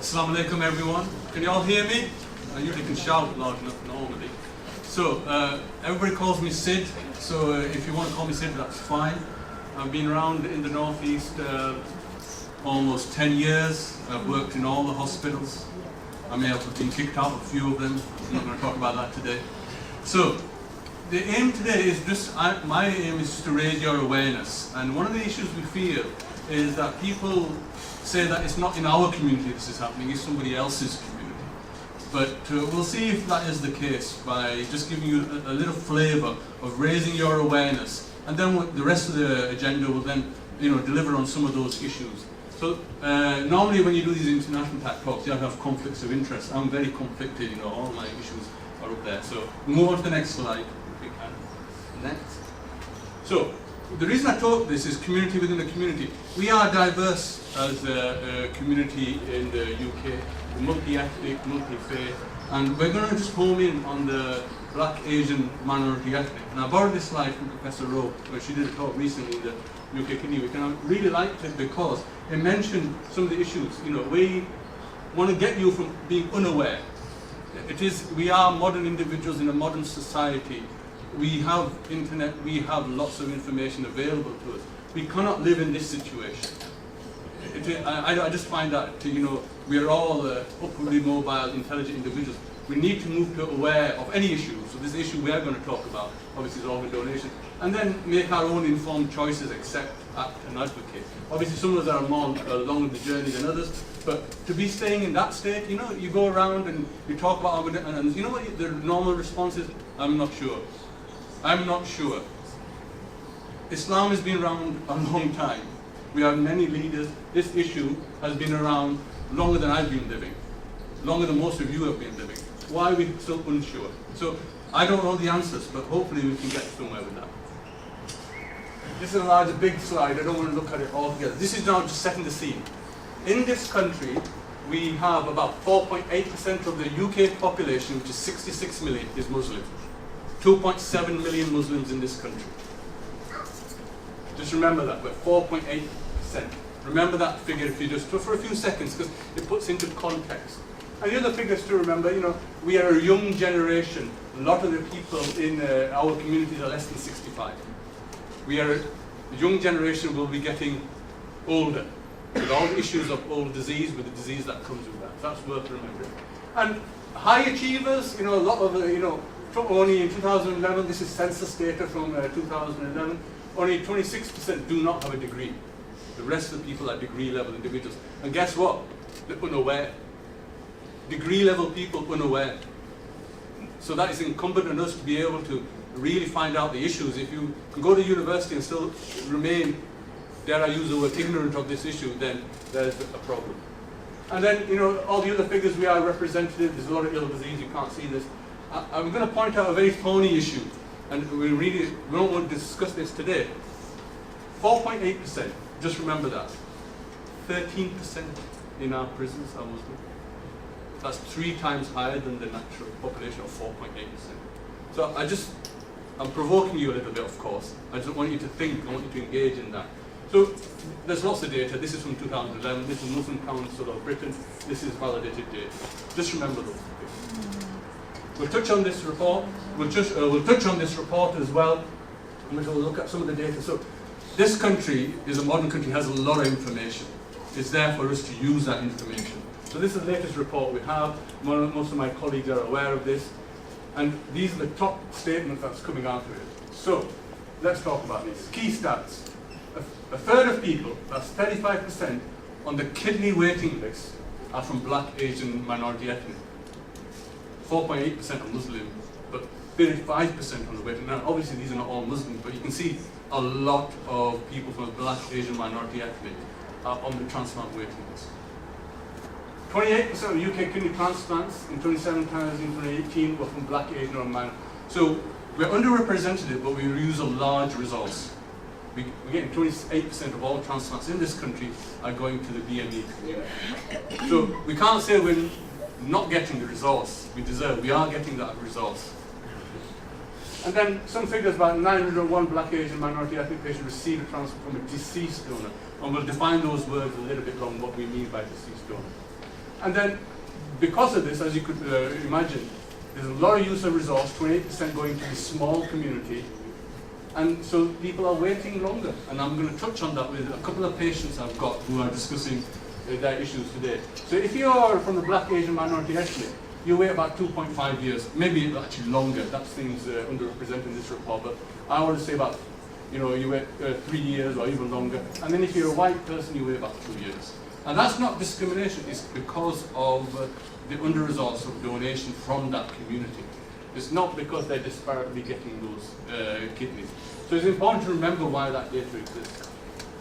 Assalamu alaikum everyone. Can you all hear me? I usually can shout loud enough normally. So, everybody calls me Sid, so if you want to call me Sid, that's fine. I've been around in the Northeast almost 10 years. I've worked in all the hospitals. I may have been kicked out of a few of them. I'm not going to talk about that today. So, the aim today is just, my aim is to raise your awareness. And one of the issues we feel is that people say that it's not in our community this is happening, it's somebody else's community. But we'll see if that is the case by just giving you a little flavour of raising your awareness. And then the rest of the agenda will then, deliver on some of those issues. So normally when you do these international type talks, you have conflicts of interest. I'm very conflicted, all my issues are up there. So move on to the next slide, if we can. Next. So the reason I talk this is community within the community. We are diverse as a community in the UK, multi-ethnic, multi-faith, and we're going to just home in on the Black, Asian, minority ethnic. And I borrowed this slide from Professor Rowe, where she did a talk recently in the UK Kidney Week, and I really liked it because it mentioned some of the issues. We want to get you from being unaware. We are modern individuals in a modern society. We have internet, we have lots of information available to us. We cannot live in this situation. I just find that, we are all upwardly mobile, intelligent individuals. We need to move to aware of any issue. So this issue we are going to talk about, obviously, is organ donation, and then make our own informed choices, accept, act, and advocate. Obviously, some of us are more along the journey than others, but to be staying in that state, you go around and you talk about organ, and you know what the normal response is? I'm not sure. I'm not sure. Islam has been around a long time. We have many leaders. This issue has been around longer than I've been living, longer than most of you have been living. Why are we still unsure? So I don't know the answers, but hopefully we can get somewhere with that. This is a large, big slide. I don't want to look at it all together. This is now just setting the scene. In this country, we have about 4.8% of the UK population, which is 66 million, is Muslim. 2.7 million Muslims in this country. Just remember that, we're 4.8%. Remember that figure if you just, for a few seconds, because it puts into context. And the other figures to remember, we are a young generation. A lot of the people in our communities are less than 65. We are a young generation, will be getting older, with all the issues of old disease, with the disease that comes with that. So that's worth remembering. And high achievers, a lot of, only in 2011, this is census data from 2011, only 26% do not have a degree. The rest of the people are degree level individuals. And guess what? They're unaware. Degree level people unaware. So that is incumbent on us to be able to really find out the issues. If you can go to university and still remain, dare I use the word, ignorant of this issue, then there's a problem. And then, all the other figures we are representative. There's a lot of ill disease, you can't see this. I'm going to point out a very thorny issue, and we don't want to discuss this today. 4.8%, just remember that. 13% in our prisons are Muslim. That's 3 times higher than the natural population of 4.8%. So I'm provoking you a little bit, of course. I just want you to think, I want you to engage in that. So there's lots of data. This is from 2011. This is Muslim Council of Britain. This is validated data. Just remember those. We'll touch on this report. We'll touch on this report as well, and we'll look at some of the data. So this country is a modern country, has a lot of information. It's there for us to use that information. So this is the latest report we have. Most of my colleagues are aware of this. And these are the top statements that's coming out of it. So let's talk about these. Key stats. A third of people, that's 35%, on the kidney waiting list are from Black, Asian, minority ethnic. 4.8% are Muslim, but 35% on the waiting. Now, obviously, these are not all Muslims, but you can see a lot of people from Black, Asian, minority ethnic are on the transplant waiting list. 28% of UK kidney transplants in 2017-2018 were from Black, Asian, or minority. So we're underrepresented, but we use a large resource. We're getting 28% of all transplants in this country are going to the BME community. So we can't say we're not getting the resource we deserve. We are getting that resource. And then some figures about 901 Black, Asian, minority ethnic patients received a transplant from a deceased donor. And we'll define those words a little bit on what we mean by deceased donor. And then, because of this, as you could imagine, there's a lot of use of resource, 28% going to this small community, and so people are waiting longer. And I'm going to touch on that with a couple of patients I've got who are discussing their issues today. So if you're from the Black, Asian, minority ethnic, you wait about 2.5 years, maybe actually longer. That's things underrepresented in this report, but I want to say about, you wait 3 years or even longer. And then if you're a white person, you wait about 2 years. And that's not discrimination, it's because of the under-resource of donation from that community. It's not because they're disparately getting those kidneys. So it's important to remember why that data exists.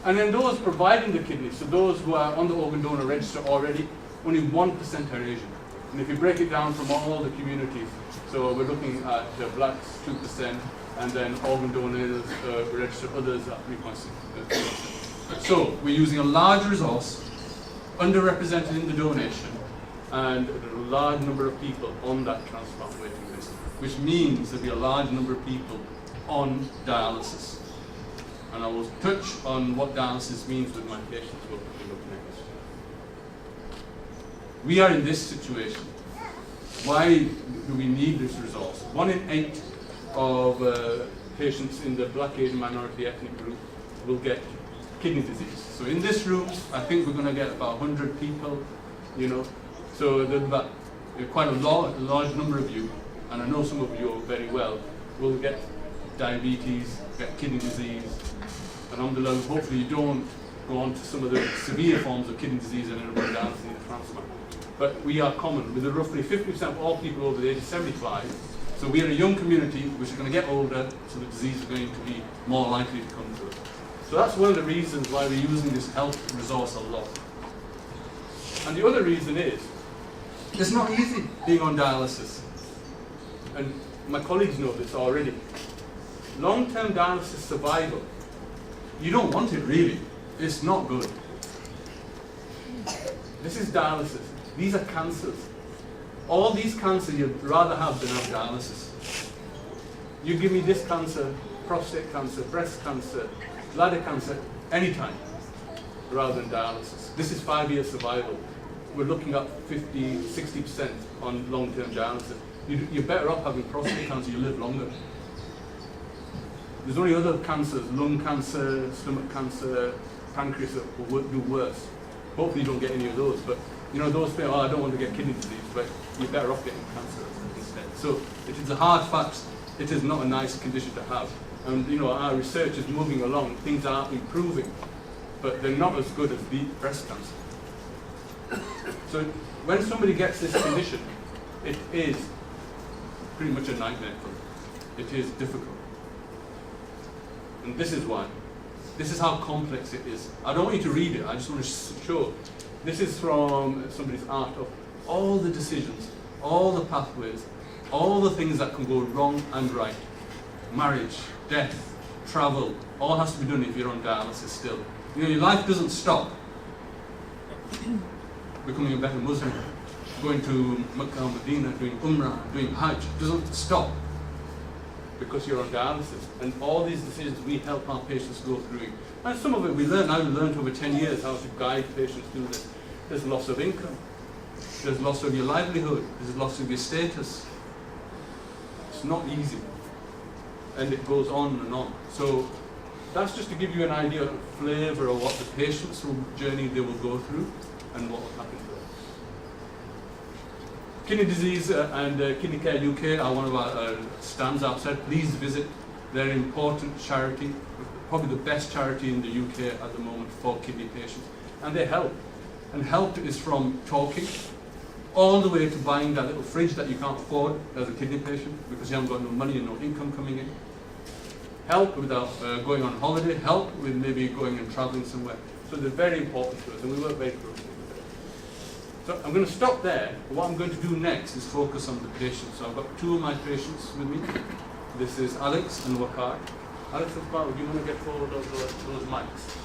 And then those providing the kidneys, so those who are on the organ donor register already, only 1% are Asian. And if you break it down from all the communities, so we're looking at blacks 2%, and then organ donors registered others at 3.6%. So we're using a large resource, underrepresented in the donation, and a large number of people on that transplant waiting list, which means there'll be a large number of people on dialysis. And I will touch on what dialysis means with my patients we'll look next. We are in this situation. Why do we need this resource? 1 in 8 of patients in the Black, Asian, minority ethnic group will get kidney disease. So in this room, I think we're going to get about 100 people, so there's about quite a large number of you, and I know some of you very well, will get diabetes, get kidney disease, and hopefully you don't go on to some of the severe forms of kidney disease and end up on dialysis and transplant. But we are common, with roughly 50% of all people over the age of 75. So we are a young community which is going to get older, so the disease is going to be more likely to come to us. So that's one of the reasons why we're using this health resource a lot. And the other reason is, it's not easy being on dialysis. And my colleagues know this already. Long-term dialysis survival, you don't want it really. It's not good. This is dialysis. These are cancers. All these cancers you'd rather have than have dialysis. You give me this cancer, prostate cancer, breast cancer, bladder cancer, anytime, rather than dialysis. This is 5-year survival. We're looking at 50, 60% on long-term dialysis. You're better off having prostate cancer, you live longer. There's only other cancers, lung cancer, stomach cancer, pancreas that will do worse. Hopefully you don't get any of those, but those think, I don't want to get kidney disease, but you're better off getting cancer instead. So it is a hard fact, it is not a nice condition to have. And our research is moving along, things are improving, but they're not as good as deep breast cancer. So when somebody gets this condition, it is pretty much a nightmare for them. It is difficult. And this is why. This is how complex it is. I don't want you to read it, I just want to show. This is from somebody's art of all the decisions, all the pathways, all the things that can go wrong and right. Marriage, death, travel, all has to be done if you're on dialysis still. Your life doesn't stop. Becoming a better Muslim, going to Makkah, Medina, doing Umrah, doing Hajj, doesn't stop because you're on dialysis. And all these decisions we help our patients go through. And some of it we learn. I've learned over 10 years how to guide patients through this. There's loss of income. There's loss of your livelihood. There's loss of your status. It's not easy. And it goes on and on. So that's just to give you an idea of the flavour of what the patient's journey they will go through and what will happen to them. Kidney Disease and Kidney Care UK are one of our stands outside. Please visit. They're an important charity, probably the best charity in the UK at the moment for kidney patients. And they help. And help is from talking all the way to buying that little fridge that you can't afford as a kidney patient because you haven't got no money and no income coming in. Help without going on holiday, help with maybe going and traveling somewhere. So they're very important to us and we work very closely with them. So I'm going to stop there. What I'm going to do next is focus on the patients. So I've got 2 of my patients with me. This is Alex and Waqar. Alex and Waqar, do you want to get forward of those mics?